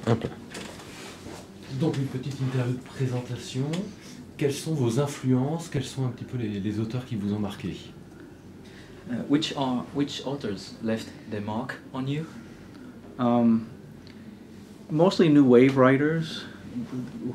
Un peu. Donc une petite interview de présentation. Quelles sont vos influences? Quels sont un petit peu les auteurs qui vous ont marqué? Which authors left their mark on you? Mostly new wave writers,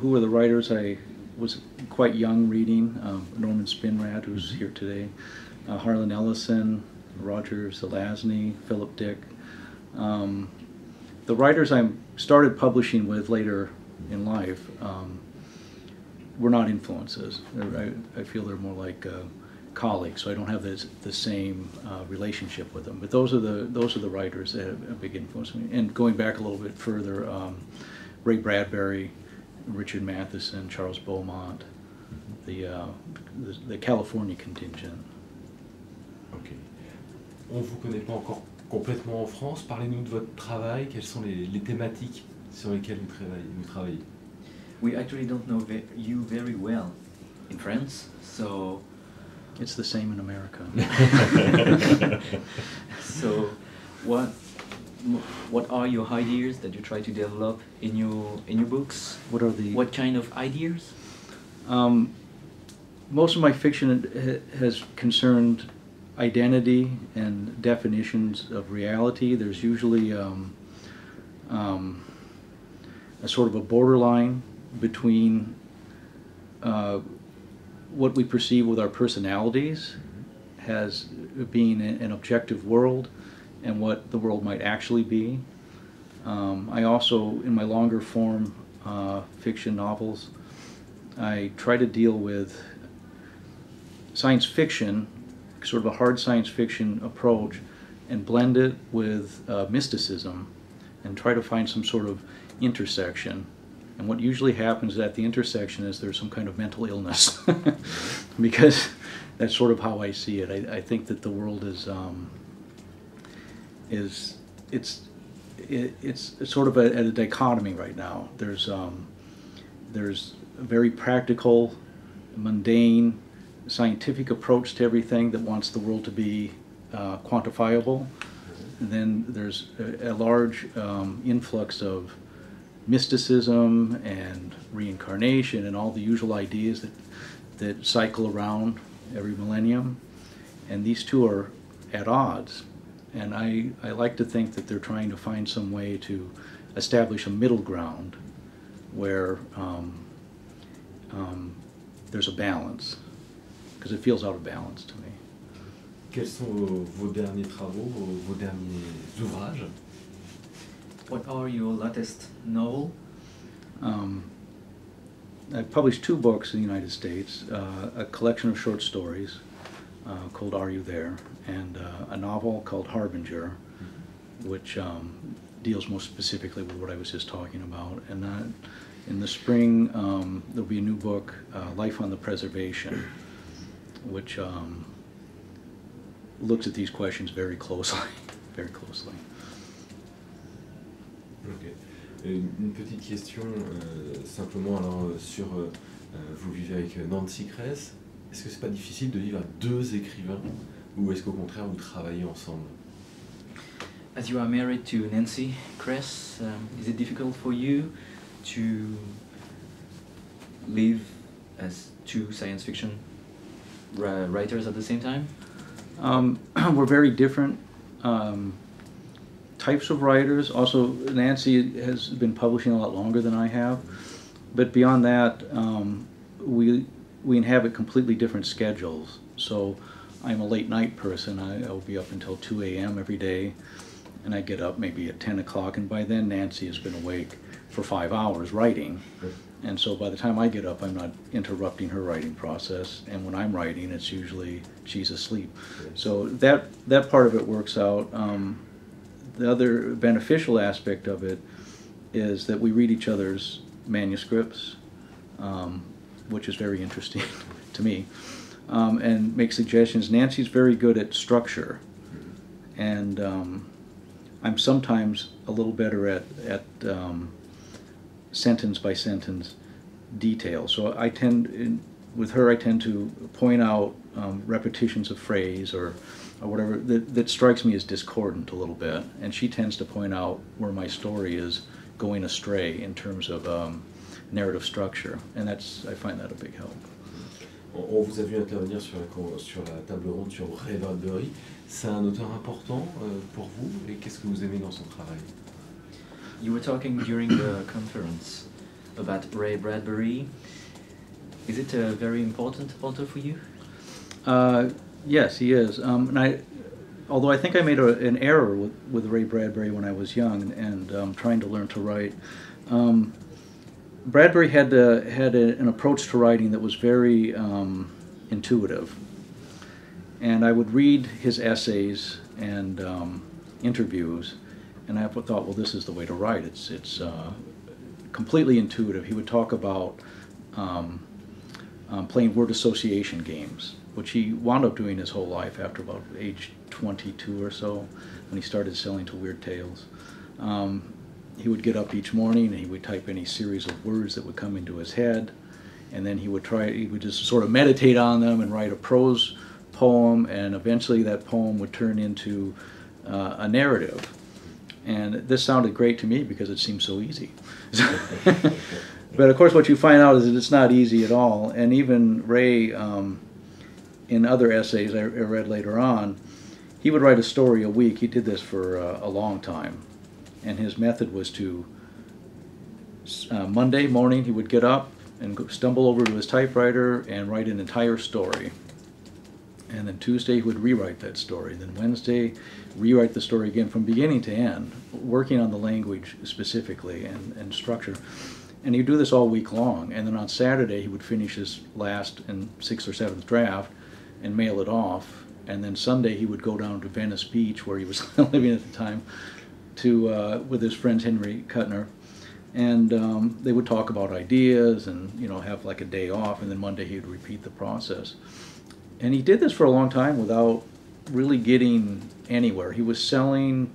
who were the writers I was quite young reading. Norman Spinrad, who's here today, Harlan Ellison, Roger Zelazny, Philip Dick. The writers I started publishing with later in life were not influences. I feel they're more like colleagues, so I don't have the same relationship with them. But those are the writers that have a big influence on me. And going back a little bit further, Ray Bradbury, Richard Matheson, Charles Beaumont, the California contingent. Ok. On ne vous connaît pas encore complètement en France. Parlez-nous de votre travail. Quelles sont les thématiques sur lesquelles vous travaillez? We actually don't know you very well in France, so... It's the same in America. So, what are your ideas that you try to develop in your books? What kind of ideas? Most of my fiction has concerned identity and definitions of reality. There's usually a sort of a borderline between what we perceive with our personalities as being an objective world and what the world might actually be. I also, in my longer form fiction novels, I try to deal with science fiction, sort of a hard science fiction approach, and blend it with mysticism and try to find some sort of intersection. And what usually happens at the intersection is there's some kind of mental illness, because that's sort of how I see it. I think that the world is sort of at a dichotomy right now. There's a very practical, mundane, scientific approach to everything that wants the world to be quantifiable. And then there's a large influx of mysticism and reincarnation and all the usual ideas that cycle around every millennium. And these two are at odds. And I like to think that they're trying to find some way to establish a middle ground where there's a balance, because it feels out of balance to me. Quels sont vos derniers travaux, vos derniers ouvrages? What are your latest novel? I've published 2 books in the United States, a collection of short stories called Are You There, and a novel called Harbinger, which deals most specifically with what I was just talking about. And in the spring, there'll be a new book, Life on the Preservation, which looks at these questions very closely, very closely. Okay. Une petite question simplement alors sur vous vivez avec Nancy Kress. Est-ce que c'est pas difficile de vivre à 2 écrivains ou est-ce qu'au contraire vous travaillez ensemble? As you are married to Nancy Kress, is it difficult for you to live as 2 science fiction writers at the same time? We're very different types of writers. Also, Nancy has been publishing a lot longer than I have, but beyond that, we inhabit completely different schedules. So I'm a late night person. I'll be up until 2 a.m. every day, and I get up maybe at 10 o'clock, and by then Nancy has been awake for 5 hours writing. And so by the time I get up, I'm not interrupting her writing process, and when I'm writing, it's usually she's asleep. So that part of it works out. The other beneficial aspect of it is that we read each other's manuscripts, which is very interesting to me, and make suggestions. Nancy's very good at structure, and I'm sometimes a little better at sentence by sentence detail. So with her I tend to point out repetitions of phrase or whatever that strikes me as discordant a little bit, and she tends to point out where my story is going astray in terms of narrative structure, and I find that a big help. On vous a vu intervenir sur la table ronde sur Ray Bradbury. C'est un auteur important pour vous, et qu'est-ce que vous aimez dans son travail? You were talking during the conference about Ray Bradbury. Is it a very important author for you? Yes, he is. Although I think I made an error with Ray Bradbury when I was young and trying to learn to write. Bradbury had an approach to writing that was very intuitive. And I would read his essays and interviews, and I thought, well, this is the way to write. It's completely intuitive. He would talk about playing word association games, which he wound up doing his whole life after about age 22 or so, when he started selling to Weird Tales. He would get up each morning and he would type any series of words that would come into his head, and then he would just sort of meditate on them and write a prose poem, and eventually that poem would turn into a narrative. And this sounded great to me because it seemed so easy. But of course what you find out is that it's not easy at all. And even Ray, in other essays I read later on, he would write a story a week. He did this for a long time. And his method was to, Monday morning he would get up and stumble over to his typewriter and write an entire story. And then Tuesday he would rewrite that story. Then Wednesday, rewrite the story again from beginning to end, working on the language specifically and structure. And he'd do this all week long. And then on Saturday he would finish his last and 6th or 7th draft and mail it off. And then Sunday he would go down to Venice Beach, where he was living at the time, with his friend Henry Kuttner. And they would talk about ideas and have like a day off, and then Monday he would repeat the process. And he did this for a long time without really getting anywhere. He was selling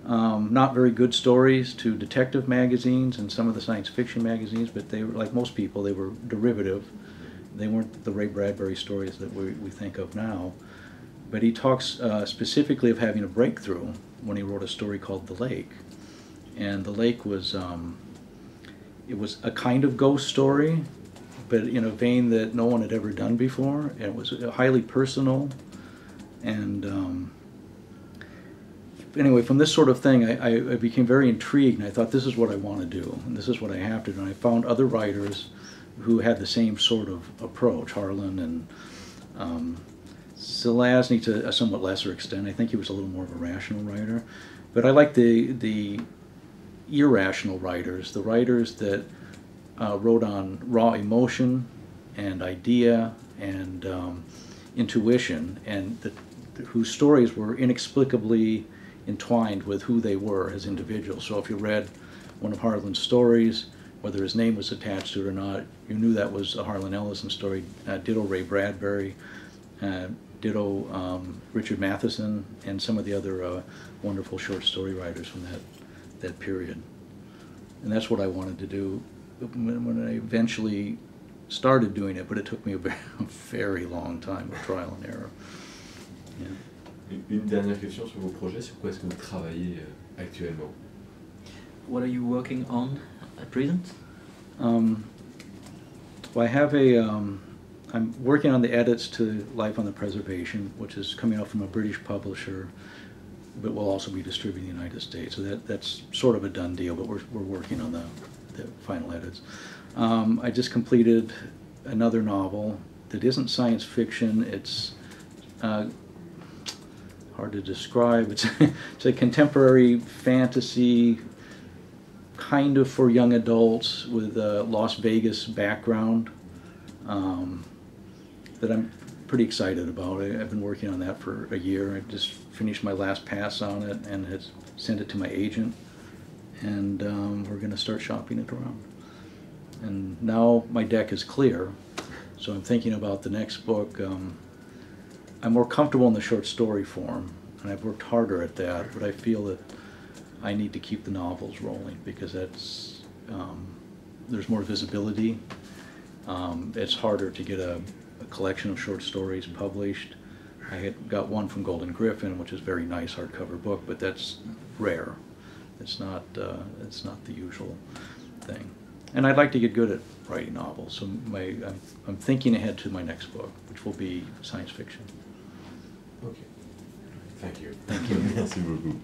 not very good stories to detective magazines and some of the science fiction magazines, but they were, like most people, they were derivative. They weren't the Ray Bradbury stories that we think of now. But he talks specifically of having a breakthrough when he wrote a story called The Lake. And The Lake was, it was a kind of ghost story, but in a vein that no one had ever done before. And it was highly personal. And anyway, from this sort of thing, I became very intrigued, and I thought, this is what I want to do, and this is what I have to do. And I found other writers who had the same sort of approach, Harlan and Zelazny to a somewhat lesser extent. I think he was a little more of a rational writer. But I like the irrational writers, the writers that wrote on raw emotion and idea and intuition, and whose stories were inexplicably entwined with who they were as individuals. So if you read one of Harlan's stories, whether his name was attached to it or not, you knew that was a Harlan Ellison story. Ditto Ray Bradbury, ditto Richard Matheson, and some of the other wonderful short story writers from that period. And that's what I wanted to do when I eventually started doing it, but it took me a very long time of trial and error. Yeah. Une dernière question sur vos projets, sur quoi est-ce que vous travaillez actuellement? What are you working on at present? Well, I have I'm working on the edits to Life on the Preservation, which is coming out from a British publisher, but will also be distributed in the United States. So that's sort of a done deal, but we're working on the final edits. I just completed another novel that isn't science fiction. It's hard to describe. It's a contemporary fantasy, kind of for young adults, with a Las Vegas background, that I'm pretty excited about. I've been working on that for a year. I just finished my last pass on it and had sent it to my agent, and we're going to start shopping it around. And now my deck is clear, so I'm thinking about the next book. I'm more comfortable in the short story form, and I've worked harder at that, but I feel that I need to keep the novels rolling because that's there's more visibility. It's harder to get a collection of short stories published. I had got one from Golden Griffin, which is a very nice hardcover book, but that's rare. It's not the usual thing. And I'd like to get good at writing novels, so I'm thinking ahead to my next book, which will be science fiction. Ok. Thank you. Thank you. Merci beaucoup.